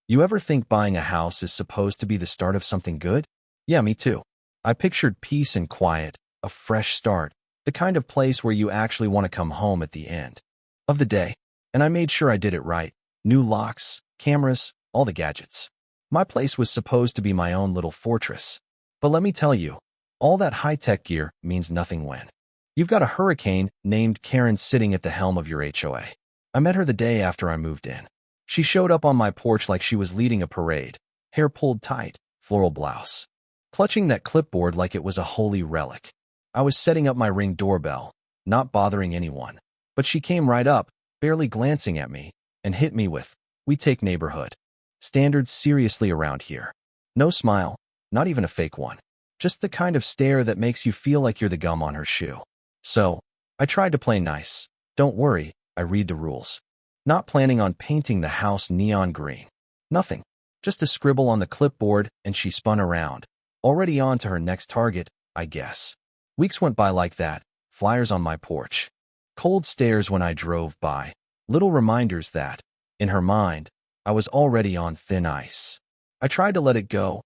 You ever think buying a house is supposed to be the start of something good? Yeah, me too. I pictured peace and quiet, a fresh start, the kind of place where you actually want to come home at the end of the day. And I made sure I did it right. New locks, cameras, all the gadgets. My place was supposed to be my own little fortress. But let me tell you, all that high-tech gear means nothing when you've got a hurricane named Karen sitting at the helm of your HOA. I met her the day after I moved in. She showed up on my porch like she was leading a parade, hair pulled tight, floral blouse, clutching that clipboard like it was a holy relic. I was setting up my Ring doorbell, not bothering anyone, but she came right up, barely glancing at me, and hit me with, "We take neighborhood standards seriously around here." No smile, not even a fake one. Just the kind of stare that makes you feel like you're the gum on her shoe. So, I tried to play nice. Don't worry, I read the rules. Not planning on painting the house neon green. Nothing. Just a scribble on the clipboard, and she spun around. Already on to her next target, I guess. Weeks went by like that, flyers on my porch. Cold stares when I drove by. Little reminders that, in her mind, I was already on thin ice. I tried to let it go,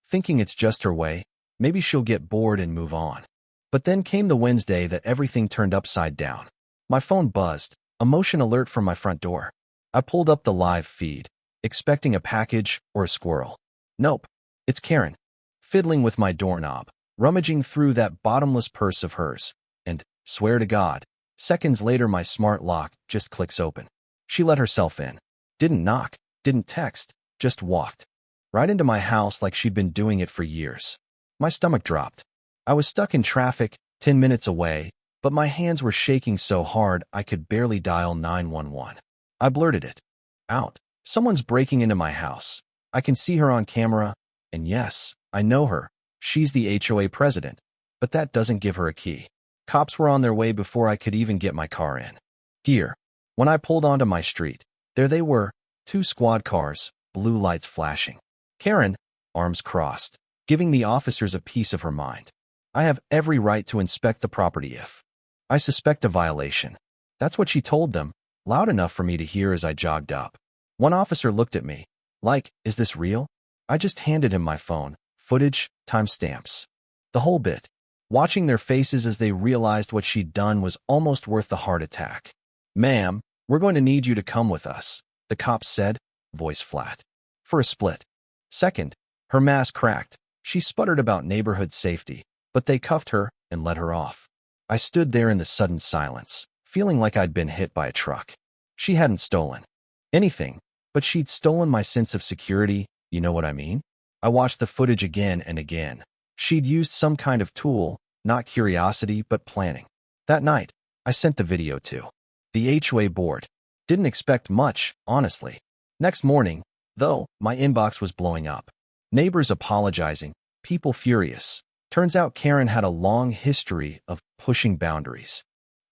thinking it's just her way. Maybe she'll get bored and move on. But then came the Wednesday that everything turned upside down. My phone buzzed, a motion alert from my front door. I pulled up the live feed, expecting a package or a squirrel. Nope, it's Karen, fiddling with my doorknob, rummaging through that bottomless purse of hers, and, swear to God, seconds later my smart lock just clicks open. She let herself in. Didn't knock, didn't text, just walked. Right into my house like she'd been doing it for years. My stomach dropped. I was stuck in traffic, 10 minutes away, but my hands were shaking so hard I could barely dial 911. I blurted it out. "Someone's breaking into my house. I can see her on camera, and yes, I know her. She's the HOA president, but that doesn't give her a key." Cops were on their way before I could even get my car in gear. When I pulled onto my street, there they were, 2 squad cars, blue lights flashing. Karen, arms crossed, giving the officers a piece of her mind. "I have every right to inspect the property if I suspect a violation." That's what she told them, loud enough for me to hear as I jogged up. One officer looked at me, like, "Is this real?" I just handed him my phone, footage, timestamps. The whole bit. Watching their faces as they realized what she'd done was almost worth the heart attack. "Ma'am, we're going to need you to come with us," the cop said, voice flat. For a split second, her mask cracked. She sputtered about neighborhood safety, but they cuffed her and let her off. I stood there in the sudden silence, feeling like I'd been hit by a truck. She hadn't stolen anything, but she'd stolen my sense of security, you know what I mean? I watched the footage again and again. She'd used some kind of tool, not curiosity but planning. That night, I sent the video to the HOA board. Didn't expect much, honestly. Next morning, though, my inbox was blowing up. Neighbors apologizing, people furious. Turns out Karen had a long history of pushing boundaries.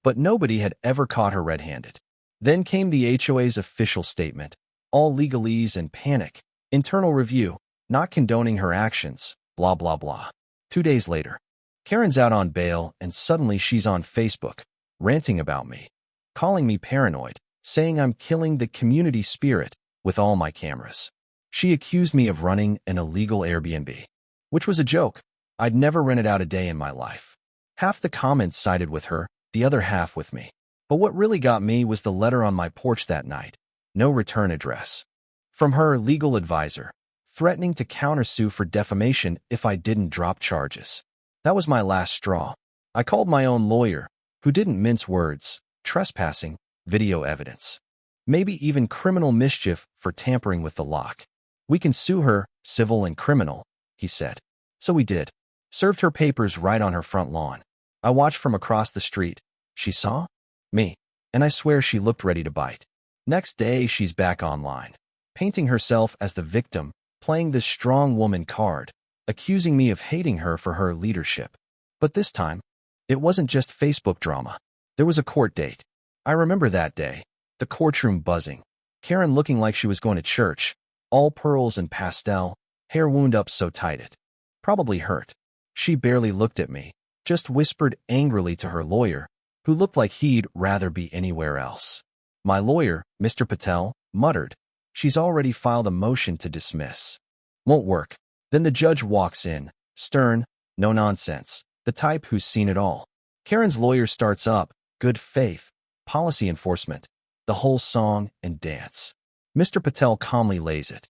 But nobody had ever caught her red-handed. Then came the HOA's official statement. All legalese and panic. Internal review, not condoning her actions, blah blah blah. 2 days later, Karen's out on bail and suddenly she's on Facebook, ranting about me. Calling me paranoid, saying I'm killing the community spirit with all my cameras. She accused me of running an illegal Airbnb, which was a joke. I'd never rented out a day in my life. Half the comments sided with her, the other half with me. But what really got me was the letter on my porch that night. No return address. From her legal advisor, threatening to countersue for defamation if I didn't drop charges. That was my last straw. I called my own lawyer, who didn't mince words, trespassing, video evidence. Maybe even criminal mischief for tampering with the lock. "We can sue her, civil and criminal," he said. So we did. Served her papers right on her front lawn. I watched from across the street. She saw me, and I swear she looked ready to bite. Next day, she's back online, painting herself as the victim, playing this strong woman card, accusing me of hating her for her leadership. But this time, it wasn't just Facebook drama. There was a court date. I remember that day, the courtroom buzzing, Karen looking like she was going to church, all pearls and pastel, hair wound up so tight it probably hurt. She barely looked at me, just whispered angrily to her lawyer, who looked like he'd rather be anywhere else. My lawyer, Mr. Patel, muttered, She's already filed a motion to dismiss. Won't work. Then the judge walks in, stern, no nonsense, the type who's seen it all. Karen's lawyer starts up, good faith, policy enforcement, the whole song and dance. Mr. Patel calmly lays it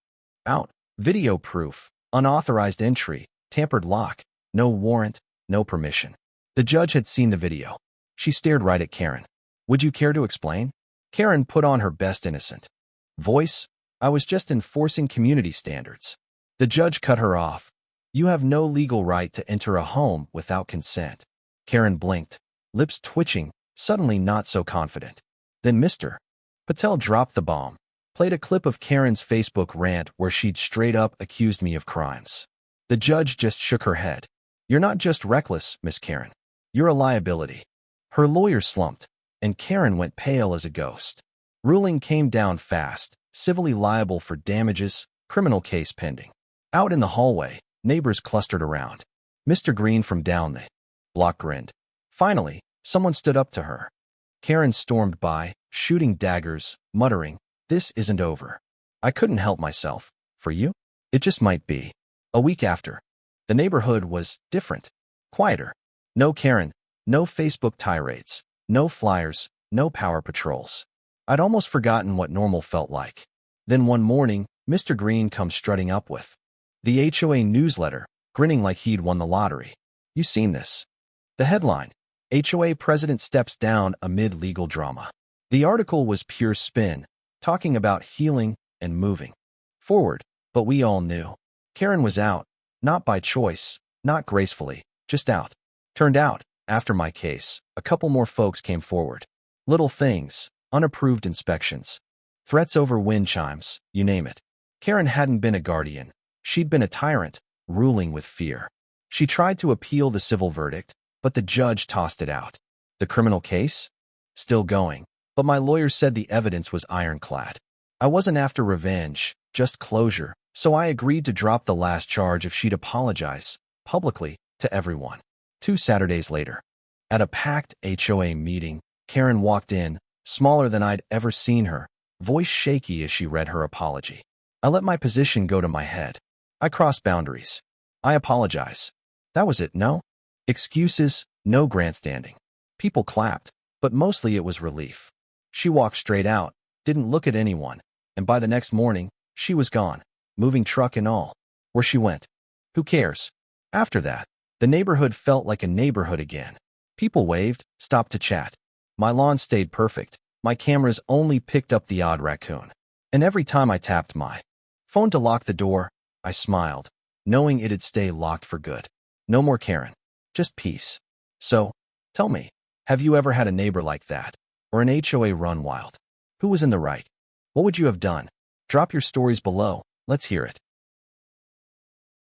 out. Video proof, unauthorized entry, tampered lock, no warrant, no permission. The judge had seen the video. She stared right at Karen. Would you care to explain? Karen put on her best innocent voice. I was just enforcing community standards. The judge cut her off. You have no legal right to enter a home without consent. Karen blinked, lips twitching, suddenly not so confident. Then Mr. Patel dropped the bomb, played a clip of Karen's Facebook rant where she'd straight up accused me of crimes. The judge just shook her head. You're not just reckless, Miss Karen. You're a liability. Her lawyer slumped, and Karen went pale as a ghost. Ruling came down fast, civilly liable for damages, criminal case pending. Out in the hallway, neighbors clustered around. Mr. Green from down the block grinned. Finally, someone stood up to her. Karen stormed by, shooting daggers, muttering, "This isn't over." I couldn't help myself. For you? It just might be. A week after, the neighborhood was different, quieter. No Karen, no Facebook tirades, no flyers, no power patrols. I'd almost forgotten what normal felt like. Then one morning, Mr. Green comes strutting up with the HOA newsletter, grinning like he'd won the lottery. You seen this? The headline, HOA president steps down amid legal drama. The article was pure spin, talking about healing and moving forward, but we all knew. Karen was out, not by choice, not gracefully, just out. Turned out, after my case, a couple more folks came forward. Little things, unapproved inspections, threats over wind chimes, you name it. Karen hadn't been a guardian. She'd been a tyrant, ruling with fear. She tried to appeal the civil verdict, but the judge tossed it out. The criminal case? Still going, but my lawyer said the evidence was ironclad. I wasn't after revenge, just closure, so I agreed to drop the last charge if she'd apologize, publicly, to everyone. 2 Saturdays later, at a packed HOA meeting, Karen walked in, smaller than I'd ever seen her, voice shaky as she read her apology. I let my position go to my head. I crossed boundaries. I apologize. That was it, no? Excuses, no grandstanding. People clapped, but mostly it was relief. She walked straight out, didn't look at anyone, and by the next morning, she was gone, moving truck and all. Where she went, who cares? After that, the neighborhood felt like a neighborhood again. People waved, stopped to chat. My lawn stayed perfect. My cameras only picked up the odd raccoon. And every time I tapped my phone to lock the door, I smiled, knowing it'd stay locked for good. No more Karen. Just peace. So, tell me, have you ever had a neighbor like that? Or an HOA run wild? Who was in the right? What would you have done? Drop your stories below. Let's hear it.